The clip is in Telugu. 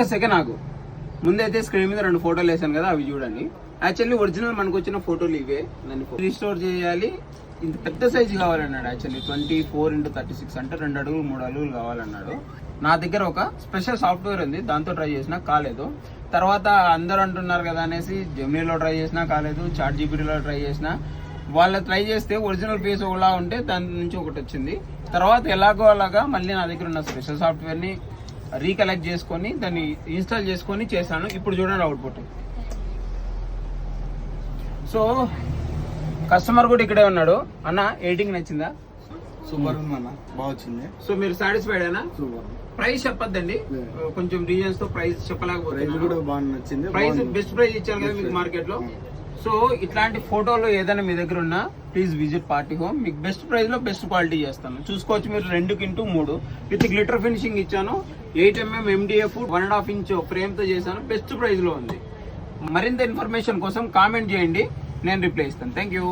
ఒక్క సెకండ్ ఆగు. ముందైతే స్క్రీన్ మీద 2 ఫోటోలు వేసాను కదా, అవి చూడండి. యాక్చువల్లీ ఒరిజినల్ మనకు వచ్చిన ఫోటోలు ఇవే. దాన్ని రీస్టోర్ చేయాలి. ఇంత పెద్ద సైజు కావాలన్నాడు. యాక్చువల్లీ 24x36 అంటే 2 అడుగులు 3 అడుగులు కావాలన్నాడు. నా దగ్గర ఒక స్పెషల్ సాఫ్ట్వేర్ ఉంది, దాంతో ట్రై చేసినా కాలేదు. తర్వాత అందరూ అంటున్నారు కదా అనేసి జెమినీలో ట్రై చేసినా కాలేదు, చాట్ జీపీటీలో ట్రై చేసినా. వాళ్ళు ట్రై చేస్తే ఒరిజినల్ ఫేస్ ఒకలా ఉంటే దాని నుంచి ఒకటి వచ్చింది. తర్వాత ఎలాగో అలాగా మళ్ళీ నా దగ్గర ఉన్న స్పెషల్ సాఫ్ట్వేర్ని రీకలెక్ట్ చేసుకొని దాన్ని ఇన్స్టాల్ చేసుకొని చేశాను. ఇప్పుడు చూడండి అవుట్పుట్. సో కస్టమర్ కూడా ఇక్కడే ఉన్నాడు. అన్న ఎడిటింగ్ నచ్చిందా? సూపర్ ఉంది అన్న, బాగా వచ్చింది. సో మీరు సాటిస్ఫైడ్ అయినా? సూపర్. ప్రైస్ చెప్పొద్దండి, కొంచెం రీజన్స్ తో ప్రైస్ చెప్పలేకపోతే. కూడా బాగా నచ్చింది. ప్రైస్ బెస్ట్ ప్రైస్ ఇచ్చాను కదా మీకు మార్కెట్ లో. సో ఇట్లాంటి ఫోటోలు ఏదైనా మీ దగ్గర ఉన్నా ప్లీజ్ విజిట్ పార్టీ హోమ్. మీకు బెస్ట్ ప్రైస్ లో బెస్ట్ క్వాలిటీ చేస్తాను. చూసుకోవచ్చు మీరు. 2x3 విత్ గ్లిటర్ ఫినిషింగ్ ఇచ్చాను. 8mm MDF 1.5 ఇంచ్ ఫ్రేమ్ తో చేశాను. బెస్ట్ ప్రైస్ లో ఉంది. మరింత ఇన్ఫర్మేషన్ కోసం కామెంట్ చేయండి, నేను రిప్లై ఇస్తాను. Thank you.